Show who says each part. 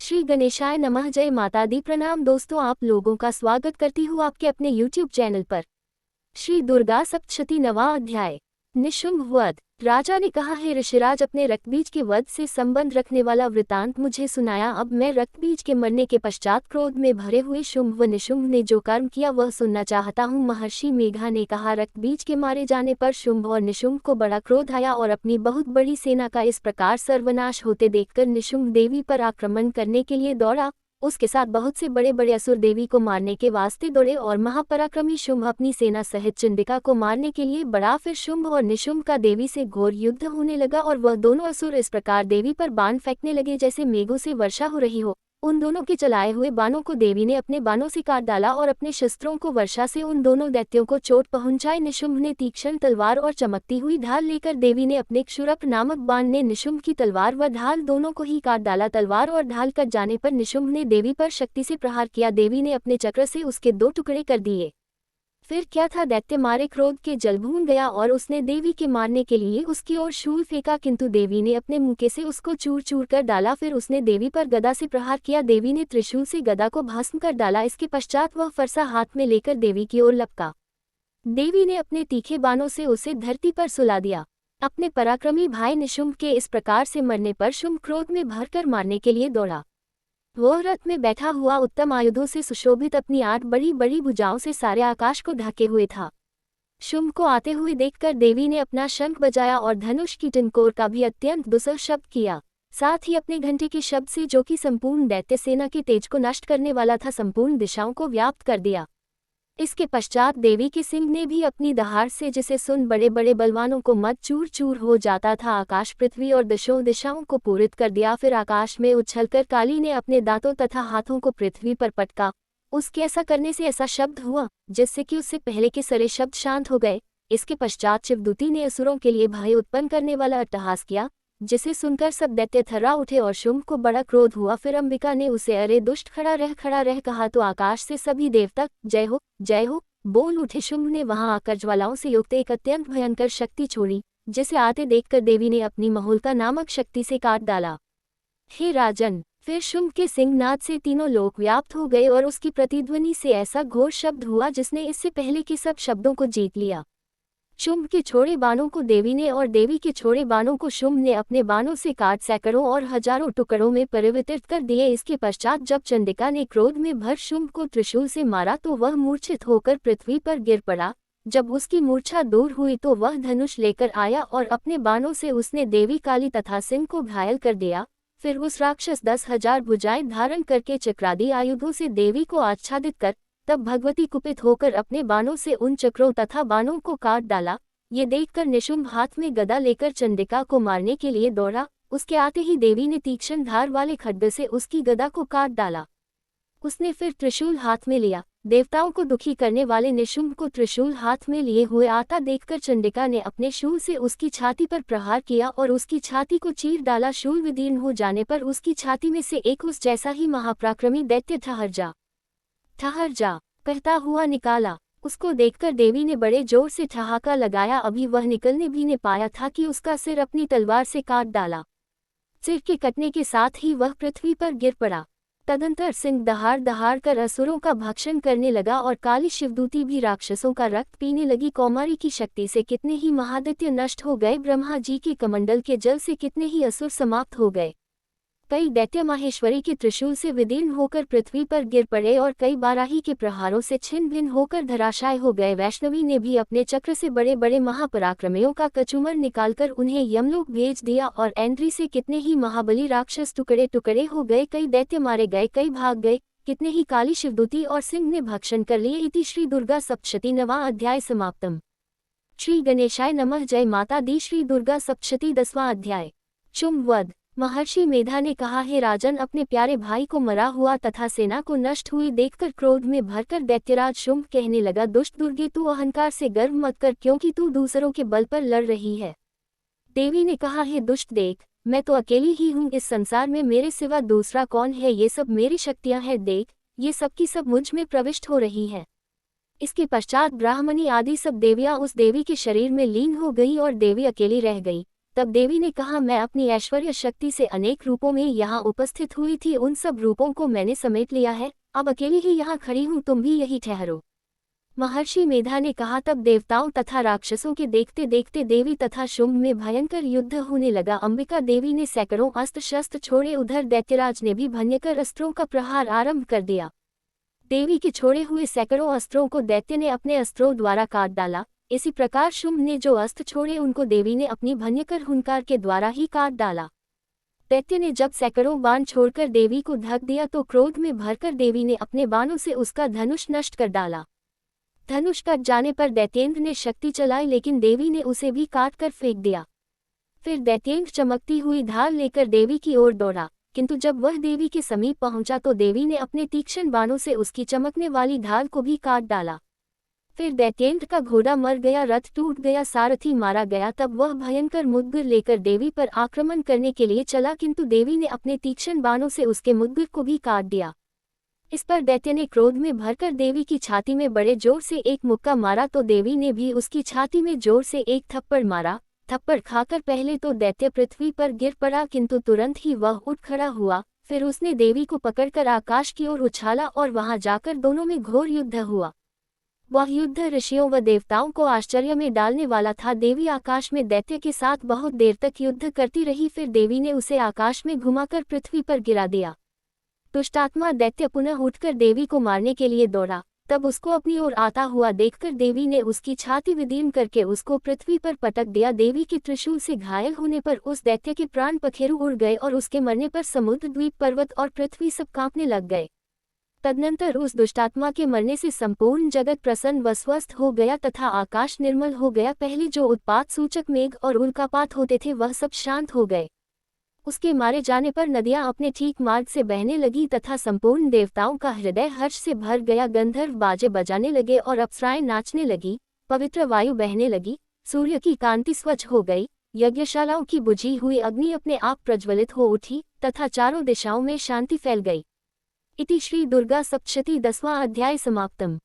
Speaker 1: श्री गणेशाय नमः। जय माता दी। प्रणाम दोस्तों, आप लोगों का स्वागत करती हूँ आपके अपने YouTube चैनल पर। श्री दुर्गा सप्तशती 9वां अध्याय। निशुंभ वध। राजा ने कहा, हे ऋषिराज, अपने रक्तबीज के वध से संबंध रखने वाला वृतांत मुझे सुनाया। अब मैं रक्तबीज के मरने के पश्चात क्रोध में भरे हुए शुंभ व निशुंभ ने जो कर्म किया वह सुनना चाहता हूँ। महर्षि मेघा ने कहा, रक्तबीज के मारे जाने पर शुंभ और निशुंभ को बड़ा क्रोध आया और अपनी बहुत बड़ी सेना का इस प्रकार सर्वनाश होते देखकर निशुंभ देवी पर आक्रमण करने के लिए दौड़ा। उसके साथ बहुत से बड़े बड़े असुर देवी को मारने के वास्ते दौड़े और महापराक्रमी शुंभ अपनी सेना सहित चंडिका को मारने के लिए बढ़ा। फिर शुंभ और निशुंभ का देवी से घोर युद्ध होने लगा और वह दोनों असुर इस प्रकार देवी पर बाण फेंकने लगे जैसे मेघों से वर्षा हो रही हो। उन दोनों के चलाए हुए बाणों को देवी ने अपने बाणों से काट डाला और अपने शस्त्रों को वर्षा से उन दोनों दैत्यों को चोट पहुंचाई। निशुंभ ने तीक्ष्ण तलवार और चमकती हुई ढाल लेकर देवी ने अपने क्षुरप नामक बाण ने निशुंभ की तलवार व ढाल दोनों को ही काट डाला। तलवार और ढाल कट जाने पर निशुंभ ने देवी पर शक्ति से प्रहार किया। देवी ने अपने चक्र से उसके 2 टुकड़े कर दिए। फिर क्या था, दैत्य मारे क्रोध के जल भून गया और उसने देवी के मारने के लिए उसकी ओर शूल फेंका, किंतु देवी ने अपने मुके से उसको चूर चूर कर डाला। फिर उसने देवी पर गदा से प्रहार किया। देवी ने त्रिशूल से गदा को भस्म कर डाला। इसके पश्चात वह फरसा हाथ में लेकर देवी की ओर लपका। देवी ने अपने तीखे बाणों से उसे धरती पर सुला दिया। अपने पराक्रमी भाई निशुंभ के इस प्रकार से मरने पर शुंभ क्रोध में भरकर मारने के लिए दौड़ा। वह रथ में बैठा हुआ उत्तम आयुधों से सुशोभित अपनी 8 बड़ी बड़ी भुजाओं से सारे आकाश को ढके हुए था। शुंभ को आते हुए देखकर देवी ने अपना शंख बजाया और धनुष की टिनकोर का भी अत्यंत दुस्सह शब्द किया। साथ ही अपने घंटे के शब्द से, जो कि संपूर्ण दैत्य सेना के तेज को नष्ट करने वाला था, संपूर्ण दिशाओं को व्याप्त कर दिया। इसके पश्चात देवी के सिंह ने भी अपनी दहाड़ से, जिसे सुन बड़े बड़े बलवानों को मत चूर चूर हो जाता था, आकाश पृथ्वी और दशों दिशाओं को पूरित कर दिया। फिर आकाश में उछलकर काली ने अपने दांतों तथा हाथों को पृथ्वी पर पटका। उसके ऐसा करने से ऐसा शब्द हुआ जिससे कि उससे पहले के सारे शब्द शांत हो गए। इसके पश्चात शिवदूती ने असुरों के लिए भय उत्पन्न करने वाला अट्टहास किया, जिसे सुनकर सब दैत्य थर्रा उठे और शुंभ को बड़ा क्रोध हुआ। फिर अंबिका ने उसे, अरे दुष्ट, खड़ा रह कहा तो आकाश से सभी देवता जय हो बोल उठे। शुंभ ने वहां आकर ज्वालाओं से युक्त एक अत्यंत भयंकर शक्ति छोड़ी, जिसे आते देखकर देवी ने अपनी महोल्का नामक शक्ति से काट डाला। हे राजन, फिर शुंभ के सिंहनाद से तीनों लोक व्याप्त हो गए और उसकी प्रतिध्वनि से ऐसा घोर शब्द हुआ जिसने इससे पहले के सब शब्दों को जीत लिया। शुंभ के छोड़े बाणों को देवी ने और देवी के छोड़े बाणों को शुंभ ने अपने बाणों से काट सैकड़ों और हजारों टुकड़ों में परिवर्तित कर दिए। इसके पश्चात जब चंडिका ने क्रोध में भर शुंभ को त्रिशूल से मारा तो वह मूर्छित होकर पृथ्वी पर गिर पड़ा। जब उसकी मूर्छा दूर हुई तो वह धनुष लेकर आया और अपने बाणों से उसने देवी काली तथा सिंह को घायल कर दिया। फिर उस राक्षस 10,000 भुजाएं धारण करके चक्रादि आयुधों से देवी को आच्छादित कर, तब भगवती कुपित होकर अपने बाणों से उन चक्रों तथा बाणों को काट डाला। ये देखकर निशुंभ हाथ में गदा लेकर चंडिका को मारने के लिए दौड़ा। उसके आते ही देवी ने तीक्ष्ण धार वाले खड्ग से उसकी गदा को काट डाला। उसने फिर त्रिशूल हाथ में लिया। देवताओं को दुखी करने वाले निशुंभ को त्रिशूल हाथ में लिए हुए आता देखकर चंडिका ने अपने शूल से उसकी छाती पर प्रहार किया और उसकी छाती को चीर डाला। शूल विदीर्ण हो जाने पर उसकी छाती में से एक उस जैसा ही महापराक्रमी दैत्य ठहर जा कहता हुआ निकाला। उसको देखकर देवी ने बड़े जोर से ठहाका लगाया। अभी वह निकलने भी ने पाया था कि उसका सिर अपनी तलवार से काट डाला। सिर के कटने के साथ ही वह पृथ्वी पर गिर पड़ा। तदंतर सिंह दहाड़ दहाड़ कर असुरों का भक्षण करने लगा और काली शिवदूती भी राक्षसों का रक्त पीने लगी। कौमारी की शक्ति से कितने ही महादैत्य नष्ट हो गए। ब्रह्मा जी के कमंडल के जल से कितने ही असुर समाप्त हो गए। कई दैत्य माहेश्वरी के त्रिशूल से विदीर्ण होकर पृथ्वी पर गिर पड़े और कई बाराही के प्रहारों से छिन्न भिन्न होकर धराशाय हो गए। वैष्णवी ने भी अपने चक्र से बड़े बड़े महापराक्रमियों का कचूमर निकालकर उन्हें यमलोक भेज दिया और ऐन्द्री से कितने ही महाबली राक्षस टुकड़े टुकड़े हो गए। कई दैत्य मारे गए, कई भाग गए, कितने ही काली शिवदूती और सिंह ने भक्षण कर लिए। इति श्री दुर्गा सप्तशती 9वां अध्याय समाप्तम। श्री गणेशाय नमः। जय माता दी। श्री दुर्गा सप्तशती 10वां अध्याय। शुंभ वध। महर्षि मेधा ने कहा, हे राजन, अपने प्यारे भाई को मरा हुआ तथा सेना को नष्ट हुई देखकर क्रोध में भरकर दैत्यराज शुंभ कहने लगा, दुष्ट दुर्गे, तू अहंकार से गर्व मत कर, क्योंकि तू दूसरों के बल पर लड़ रही है। देवी ने कहा, हे दुष्ट, देख, मैं तो अकेली ही हूँ। इस संसार में मेरे सिवा दूसरा कौन है? ये सब मेरी शक्तियाँ हैं। देख, ये सब की सब मुझ में प्रविष्ट हो रही है। इसके पश्चात ब्राह्मणी आदि सब देवियाँ उस देवी के शरीर में लीन हो गई और देवी अकेली रह गई। तब देवी ने कहा, मैं अपनी ऐश्वर्य शक्ति से अनेक रूपों में यहाँ उपस्थित हुई थी, उन सब रूपों को मैंने समेट लिया है, अब अकेली ही यहाँ खड़ी हूँ, तुम भी यही ठहरो। महर्षि मेधा ने कहा, तब देवताओं तथा राक्षसों के देखते देखते देवी तथा शुंभ में भयंकर युद्ध होने लगा। अंबिका देवी ने सैकड़ों अस्त्र शस्त्र छोड़े, उधर दैत्यराज ने भी भयंकर अस्त्रों का प्रहार आरंभ कर दिया। देवी के छोड़े हुए सैकड़ों अस्त्रों को दैत्य ने अपने अस्त्रों द्वारा काट डाला। इसी प्रकार शुंभ ने जो अस्त्र छोड़े उनको देवी ने अपनी भयंकर हुंकार के द्वारा ही काट डाला। दैत्य ने जब सैकड़ों बाण छोड़कर देवी को ढक दिया तो क्रोध में भरकर देवी ने अपने बाणों से उसका धनुष नष्ट कर डाला। धनुष कट जाने पर दैत्येंद्र ने शक्ति चलाई, लेकिन देवी ने उसे भी काट कर फेंक दिया। फिर दैत्येंद्र चमकती हुई ढाल लेकर देवी की ओर दौड़ा, किंतु जब वह देवी के समीप पहुंचा तो देवी ने अपने तीक्ष्ण बाणों से उसकी चमकने वाली ढाल को भी काट डाला। फिर दैत्येंद्र का घोड़ा मर गया, रथ टूट गया, सारथी मारा गया। तब वह भयंकर मुद्गर लेकर देवी पर आक्रमण करने के लिए चला, किंतु देवी ने अपने तीक्ष्ण बाणों से उसके मुद्गर को भी काट दिया। इस पर दैत्य ने क्रोध में भरकर देवी की छाती में बड़े जोर से एक मुक्का मारा, तो देवी ने भी उसकी छाती में जोर से एक थप्पड़ मारा। थप्पड़ खाकर पहले तो दैत्य पृथ्वी पर गिर पड़ा, किंतु तुरंत ही वह उठ खड़ा हुआ। फिर उसने देवी को पकड़कर आकाश की ओर उछाला और वहां जाकर दोनों में घोर युद्ध हुआ। वह युद्ध ऋषियों व देवताओं को आश्चर्य में डालने वाला था। देवी आकाश में दैत्य के साथ बहुत देर तक युद्ध करती रही, फिर देवी ने उसे आकाश में घुमाकर पृथ्वी पर गिरा दिया। दुष्टात्मा दैत्य पुनः उठकर देवी को मारने के लिए दौड़ा, तब उसको अपनी ओर आता हुआ देखकर देवी ने उसकी छाती विदीर्ण करके उसको पृथ्वी पर पटक दिया। देवी के त्रिशूल से घायल होने पर उस दैत्य के प्राण पखेरु उड़ गए और उसके मरने पर समुद्र, द्वीप, पर्वत और पृथ्वी सब कांपने लग गए। तदनंतर उस दुष्टात्मा के मरने से संपूर्ण जगत प्रसन्न व स्वस्थ हो गया तथा आकाश निर्मल हो गया। पहले जो उत्पात सूचक मेघ और उल्कापात होते थे वह सब शांत हो गए। उसके मारे जाने पर नदियां अपने ठीक मार्ग से बहने लगी तथा संपूर्ण देवताओं का हृदय हर्ष से भर गया। गंधर्व बाजे बजाने लगे और अप्सराएं नाचने लगी। पवित्र वायु बहने लगी, सूर्य की कांति स्वच्छ हो गई, यज्ञशालाओं की बुझी हुई अग्नि अपने आप प्रज्वलित हो उठी तथा चारों दिशाओं में शांति फैल गई। इति श्री दुर्गा सप्तशती 10वां अध्याय समाप्तम।